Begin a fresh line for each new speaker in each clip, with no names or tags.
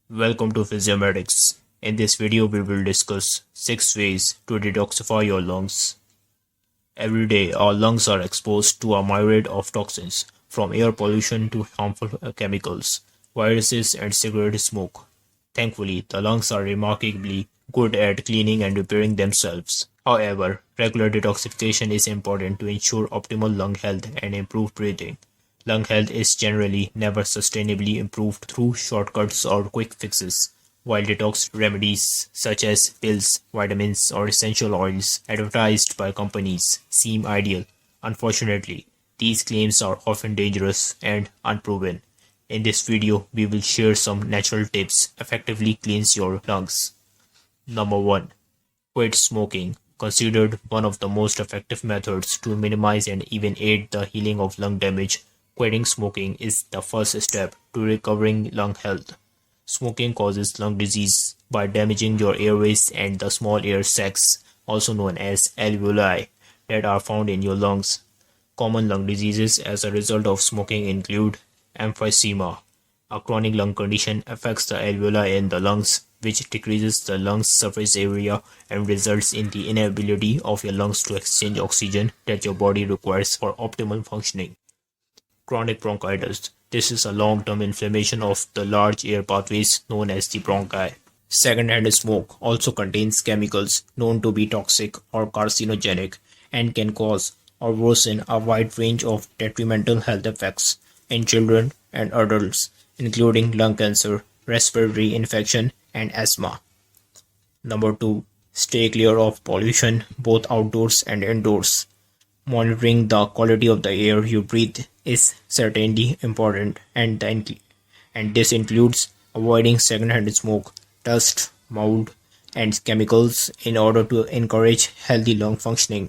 Welcome to Physiomedics. In this video, we will discuss 6 ways to detoxify your lungs. Every day, our lungs are exposed to a myriad of toxins, from air pollution to harmful chemicals, viruses, and cigarette smoke. Thankfully, the lungs are remarkably good at cleaning and repairing themselves. However, regular detoxification is important to ensure optimal lung health and improved breathing. Lung health is generally never sustainably improved through shortcuts or quick fixes. While detox remedies such as pills, vitamins, or essential oils advertised by companies seem ideal, unfortunately, these claims are often dangerous and unproven. In this video, we will share some natural tips effectively cleanse your lungs. Number 1. Quit smoking. Considered one of the most effective methods to minimize and even aid the healing of lung damage, quitting smoking is the first step to recovering lung health. Smoking causes lung disease by damaging your airways and the small air sacs, also known as alveoli, that are found in your lungs. Common lung diseases as a result of smoking include emphysema. A chronic lung condition affects the alveoli in the lungs, which decreases the lungs' surface area and results in the inability of your lungs to exchange oxygen that your body requires for optimal functioning. Chronic bronchitis. This is a long-term inflammation of the large air pathways known as the bronchi. Secondhand smoke also contains chemicals known to be toxic or carcinogenic and can cause or worsen a wide range of detrimental health effects in children and adults, including lung cancer, respiratory infection, and asthma. Number 2. Stay clear of pollution both outdoors and indoors. Monitoring the quality of the air you breathe is certainly important, and this includes avoiding secondhand smoke, dust, mold, and chemicals in order to encourage healthy lung functioning.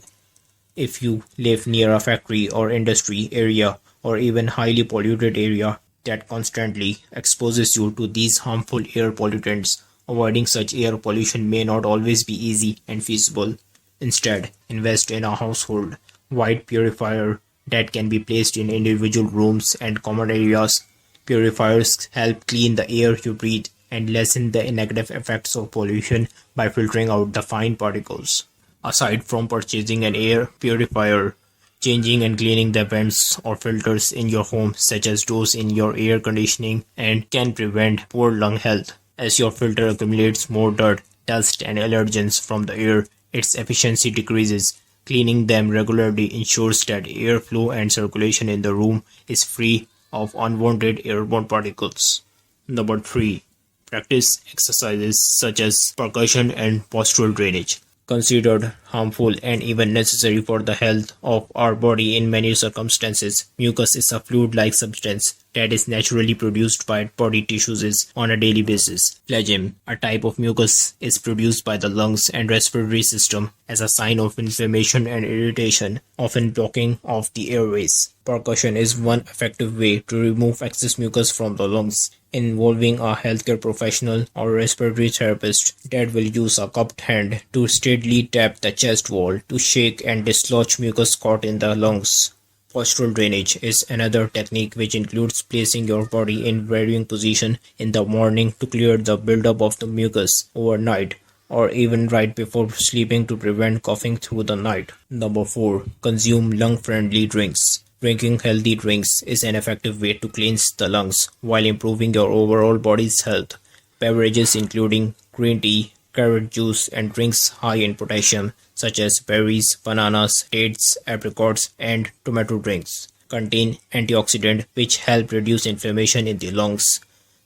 If you live near a factory or industry area or even highly polluted area that constantly exposes you to these harmful air pollutants, avoiding such air pollution may not always be easy and feasible. Instead, invest in a household wide purifier that can be placed in individual rooms and common areas. Purifiers help clean the air you breathe and lessen the negative effects of pollution by filtering out the fine particles. Aside from purchasing an air purifier, changing and cleaning the vents or filters in your home, such as those in your air conditioning, and can prevent poor lung health. As your filter accumulates more dirt, dust, and allergens from the air, its efficiency decreases. Cleaning them regularly ensures that airflow and circulation in the room is free of unwanted airborne particles. Number 3. Practice exercises such as percussion and postural drainage. Considered harmful and even necessary for the health of our body in many circumstances, mucus is a fluid-like substance that is naturally produced by body tissues on a daily basis. Phlegm, a type of mucus, is produced by the lungs and respiratory system as a sign of inflammation and irritation, often blocking of the airways. Percussion is one effective way to remove excess mucus from the lungs, involving a healthcare professional or respiratory therapist that will use a cupped hand to steadily tap the chest wall to shake and dislodge mucus caught in the lungs. Postural drainage is another technique which includes placing your body in varying position in the morning to clear the buildup of the mucus overnight, or even right before sleeping to prevent coughing through the night. Number 4. Consume lung-friendly drinks. Drinking healthy drinks is an effective way to cleanse the lungs while improving your overall body's health. Beverages including green tea, carrot juice, and drinks high in potassium, such as berries, bananas, dates, apricots, and tomato drinks, contain antioxidants which help reduce inflammation in the lungs.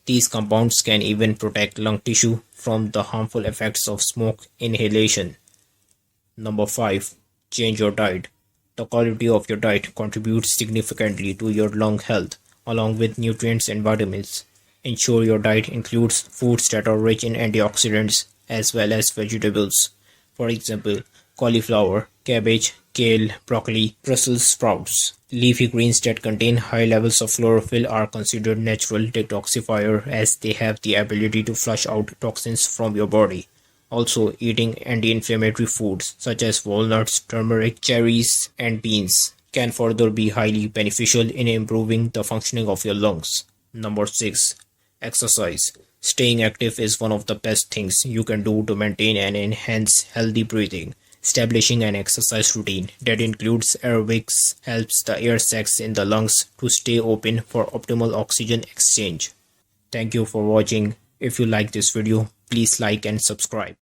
These compounds can even protect lung tissue from the harmful effects of smoke inhalation. Number 5. Change your diet. The quality of your diet contributes significantly to your lung health, along with nutrients and vitamins. Ensure your diet includes foods that are rich in antioxidants as well as vegetables. For example, cauliflower, cabbage, kale, broccoli, Brussels sprouts. Leafy greens that contain high levels of chlorophyll are considered natural detoxifier as they have the ability to flush out toxins from your body. Also, eating anti-inflammatory foods such as walnuts, turmeric, cherries, and beans can further be highly beneficial in improving the functioning of your lungs. Number 6. Exercise. Staying active is one of the best things you can do to maintain and enhance healthy breathing. Establishing an exercise routine that includes aerobics helps the air sacs in the lungs to stay open for optimal oxygen exchange. Thank you for watching. If you like this video, please like and subscribe.